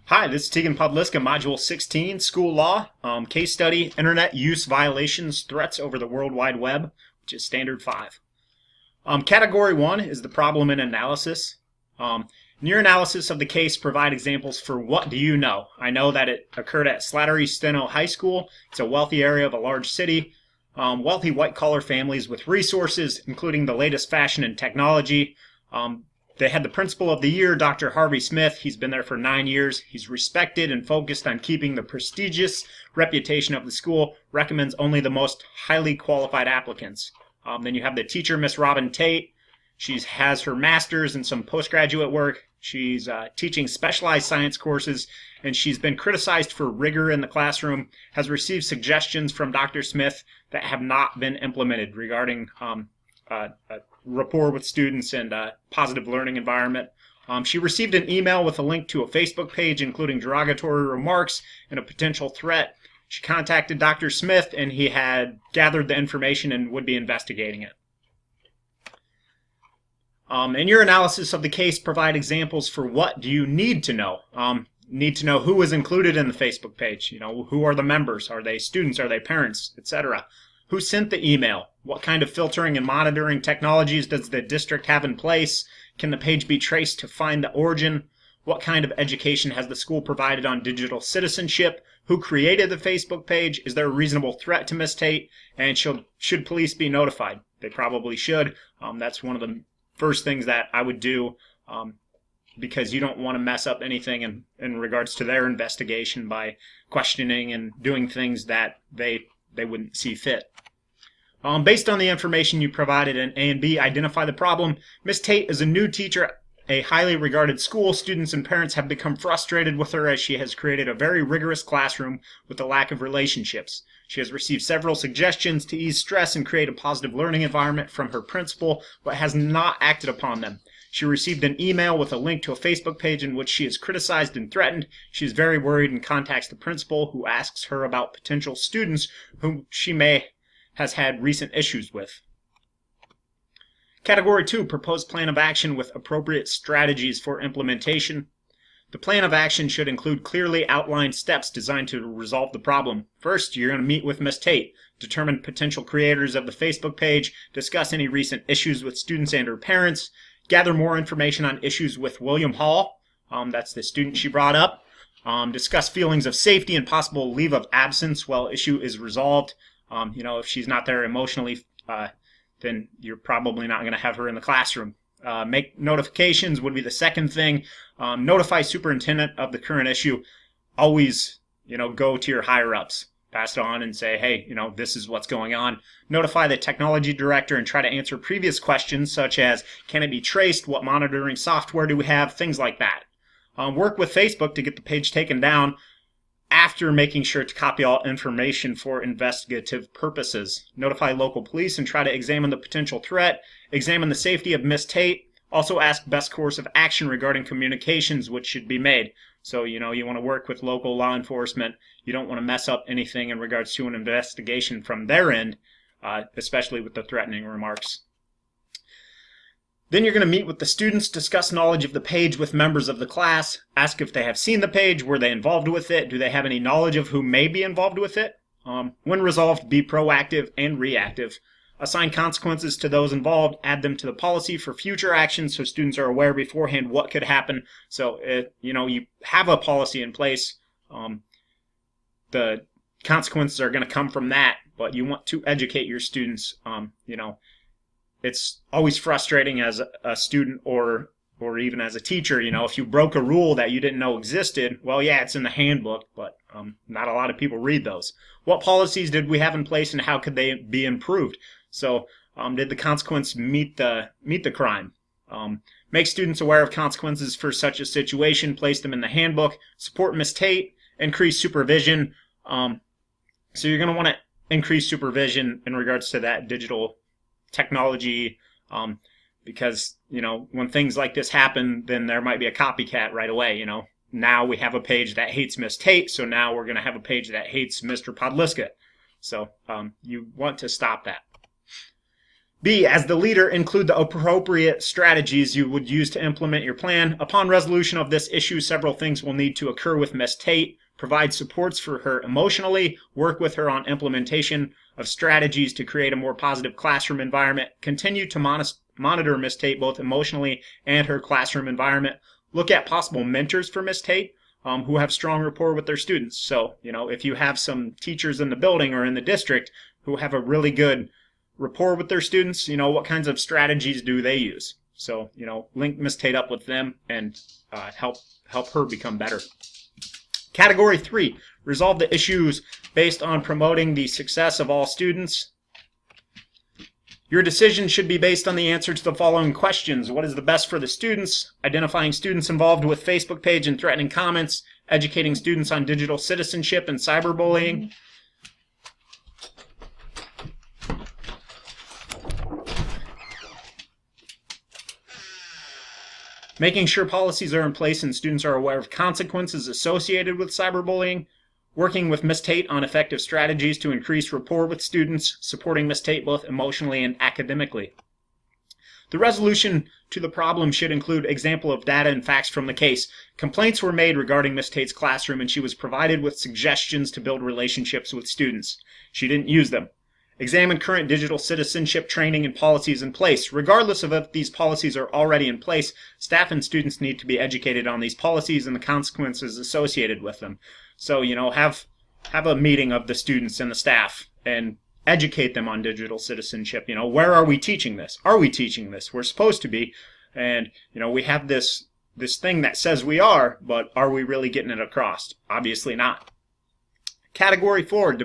Hi, this is Podliska Module 16, School Law, Case Study, Internet Use Violations, Threats over the World Wide Web, which is Standard 5. Category 1 is the problem and analysis. In your analysis of the case, provide examples for what do you know. I know that it occurred at Slattery Steno High School. It's a wealthy area of a large city. Wealthy white-collar families with resources, including the latest fashion and technology. They had the principal of the year, Dr. Harvey Smith. He's been there for 9 years. He's respected and focused on keeping the prestigious reputation of the school, recommends only the most highly qualified applicants. Then you have the teacher, Miss Robin Tate. She has her master's and some postgraduate work. She's teaching specialized science courses, and she's been criticized for rigor in the classroom, has received suggestions from Dr. Smith that have not been implemented regarding rapport with students and positive learning environment. She received an email with a link to a Facebook page including derogatory remarks and a potential threat. She contacted Dr. Smith, and he had gathered the information and would be investigating it. In your analysis of the case, provide examples for what do you need to know. Need to know who is included in the Facebook page. You know, who are the members? Are they students? Are they parents? Etc. Who sent the email? What kind of filtering and monitoring technologies does the district have in place? Can the page be traced to find the origin? What kind of education has the school provided on digital citizenship? Who created the Facebook page? Is there a reasonable threat to Miss Tate? And should police be notified? They probably should. That's one of the first things that I would do, because you don't want to mess up anything in regards to their investigation by questioning and doing things that they wouldn't see fit. Based on the information you provided in A and B, identify the problem. Miss Tate is a new teacher, a highly regarded school. Students and parents have become frustrated with her as she has created a very rigorous classroom with a lack of relationships. She has received several suggestions to ease stress and create a positive learning environment from her principal, but has not acted upon them. She received an email with a link to a Facebook page in which she is criticized and threatened. She is very worried and contacts the principal, who asks her about potential students whom she has had recent issues with. Category 2, proposed plan of action with appropriate strategies for implementation. The plan of action should include clearly outlined steps designed to resolve the problem. First, you're going to meet with Miss Tate, determine potential creators of the Facebook page, discuss any recent issues with students and or parents, gather more information on issues with William Hall, that's the student she brought up, discuss feelings of safety and possible leave of absence while issue is resolved. If she's not there emotionally, then you're probably not going to have her in the classroom. Make notifications would be the second thing. Notify superintendent of the current issue. Always, go to your higher-ups. Pass it on and say, hey, this is what's going on. Notify the technology director and try to answer previous questions such as, can it be traced? What monitoring software do we have? Things like that. Work with Facebook to get the page taken down after making sure to copy all information for investigative purposes. Notify local police and try to examine the potential threat. Examine the safety of Miss Tate. Also ask best course of action regarding communications which should be made. So, you want to work with local law enforcement. You don't want to mess up anything in regards to an investigation from their end, especially with the threatening remarks. Then you're going to meet with the students, discuss knowledge of the page with members of the class, ask if they have seen the page, were they involved with it, do they have any knowledge of who may be involved with it. When resolved, be proactive and reactive. Assign consequences to those involved, add them to the policy for future actions so students are aware beforehand what could happen. So, you have a policy in place. The consequences are going to come from that, but you want to educate your students. It's always frustrating as a student or even as a teacher, if you broke a rule that you didn't know existed, well, yeah, it's in the handbook, but not a lot of people read those. What policies did we have in place and how could they be improved? So did the consequence meet the crime? Make students aware of consequences for such a situation, place them in the handbook, support Miss Tate, increase supervision. So you're going to want to increase supervision in regards to that digital technology, because when things like this happen, then there might be a copycat right away. Now we have a page that hates Miss Tate, so now we're going to have a page that hates Mr. Podliska. So you want to stop that. B, as the leader, include the appropriate strategies you would use to implement your plan. Upon resolution of this issue, several things will need to occur with Ms. Tate. Provide supports for her emotionally, work with her on implementation of strategies to create a more positive classroom environment, continue to monitor Ms. Tate both emotionally and her classroom environment, look at possible mentors for Ms. Tate who have strong rapport with their students. So, if you have some teachers in the building or in the district who have a really good rapport with their students, what kinds of strategies do they use? So, link Ms. Tate up with them and help her become better. Category 3, resolve the issues based on promoting the success of all students. Your decision should be based on the answer to the following questions. What is the best for the students? Identifying students involved with Facebook page and threatening comments. Educating students on digital citizenship and cyberbullying. Making sure policies are in place and students are aware of consequences associated with cyberbullying. Working with Ms. Tate on effective strategies to increase rapport with students. Supporting Ms. Tate both emotionally and academically. The resolution to the problem should include example of data and facts from the case. Complaints were made regarding Ms. Tate's classroom and she was provided with suggestions to build relationships with students. She didn't use them. Examine current digital citizenship training and policies in place. Regardless of if these policies are already in place, staff and students need to be educated on these policies and the consequences associated with them. So, have a meeting of the students and the staff and educate them on digital citizenship. Where are we teaching this? Are we teaching this? We're supposed to be. And, we have this thing that says we are, but are we really getting it across? Obviously not. Category 4,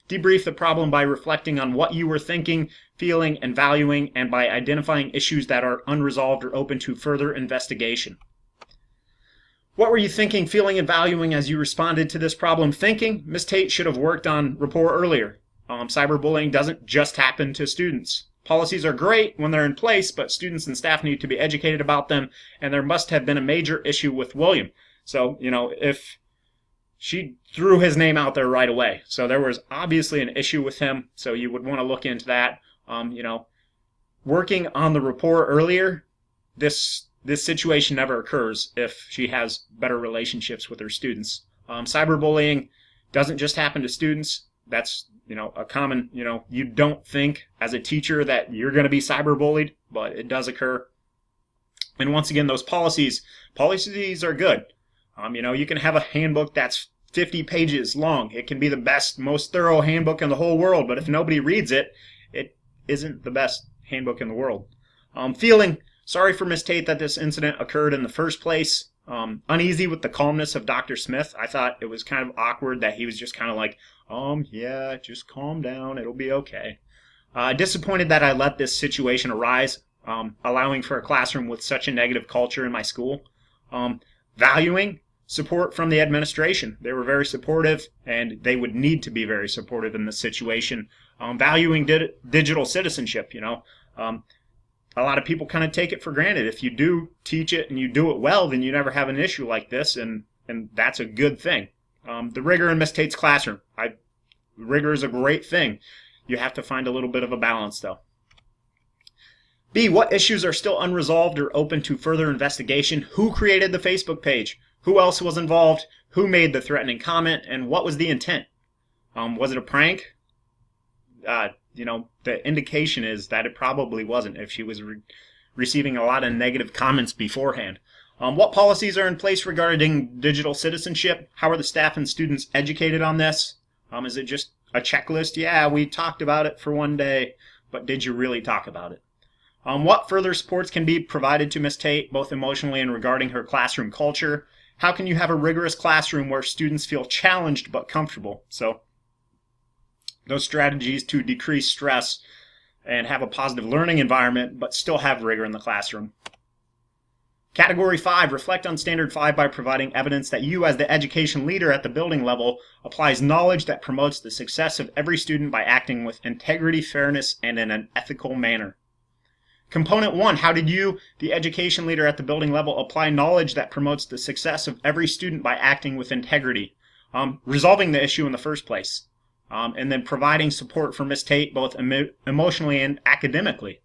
debrief the problem by reflecting on what you were thinking, feeling, and valuing, and by identifying issues that are unresolved or open to further investigation. What were you thinking, feeling, and valuing as you responded to this problem? Thinking, Ms. Tate should have worked on rapport earlier. Cyberbullying doesn't just happen to students. Policies are great when they're in place, but students and staff need to be educated about them, and there must have been a major issue with William. So, if she threw his name out there right away. So there was obviously an issue with him, so you would want to look into that. Working on the rapport earlier, this situation never occurs if she has better relationships with her students. Cyberbullying doesn't just happen to students. That's, a common, you don't think as a teacher that you're going to be cyberbullied, but it does occur. And once again, those policies are good. You can have a handbook that's 50 pages long. It can be the best, most thorough handbook in the whole world, but if nobody reads it, it isn't the best handbook in the world. Feeling sorry for Ms. Tate that this incident occurred in the first place. Uneasy with the calmness of Dr. Smith. I thought it was kind of awkward that he was just kind of like, yeah, just calm down, it'll be okay. Disappointed that I let this situation arise, allowing for a classroom with such a negative culture in my school. Valuing support from the administration. They were very supportive, and they would need to be very supportive in this situation. Valuing digital citizenship, a lot of people kind of take it for granted. If you do teach it and you do it well, then you never have an issue like this, and that's a good thing. The rigor in Ms. Tate's classroom. Rigor is a great thing. You have to find a little bit of a balance, though. B, what issues are still unresolved or open to further investigation? Who created the Facebook page? Who else was involved? Who made the threatening comment? And what was the intent? Was it a prank? The indication is that it probably wasn't if she was receiving a lot of negative comments beforehand. What policies are in place regarding digital citizenship? How are the staff and students educated on this? Is it just a checklist? Yeah, we talked about it for one day, but did you really talk about it? What further supports can be provided to Ms. Tate, both emotionally and regarding her classroom culture? How can you have a rigorous classroom where students feel challenged but comfortable? So those strategies to decrease stress and have a positive learning environment, but still have rigor in the classroom. Category 5, reflect on Standard 5 by providing evidence that you, as the education leader at the building level, applies knowledge that promotes the success of every student by acting with integrity, fairness, and in an ethical manner. Component 1, how did you, the education leader at the building level, apply knowledge that promotes the success of every student by acting with integrity? Resolving the issue in the first place. And then providing support for Ms. Tate both emotionally and academically.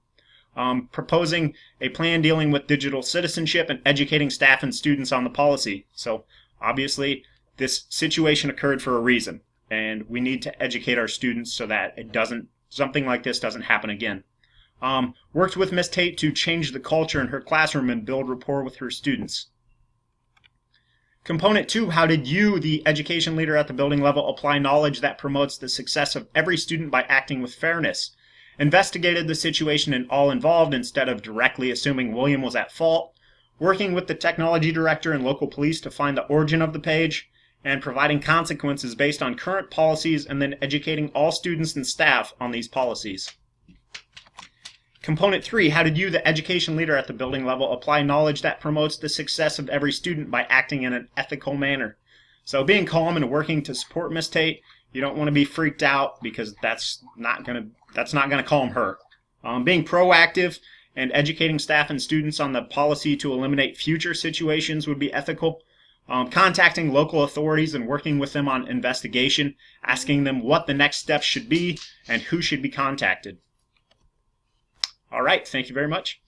Proposing a plan dealing with digital citizenship and educating staff and students on the policy. So obviously this situation occurred for a reason, and we need to educate our students so that something like this doesn't happen again. Worked with Ms. Tate to change the culture in her classroom and build rapport with her students. Component 2, how did you, the education leader at the building level, apply knowledge that promotes the success of every student by acting with fairness? Investigated the situation and all involved instead of directly assuming William was at fault, working with the technology director and local police to find the origin of the page, and providing consequences based on current policies, and then educating all students and staff on these policies. Component 3, how did you, the education leader at the building level, apply knowledge that promotes the success of every student by acting in an ethical manner? So being calm and working to support Ms. Tate. You don't want to be freaked out, because that's not gonna calm her. Being proactive and educating staff and students on the policy to eliminate future situations would be ethical. Contacting local authorities and working with them on investigation, asking them what the next steps should be and who should be contacted. All right, thank you very much.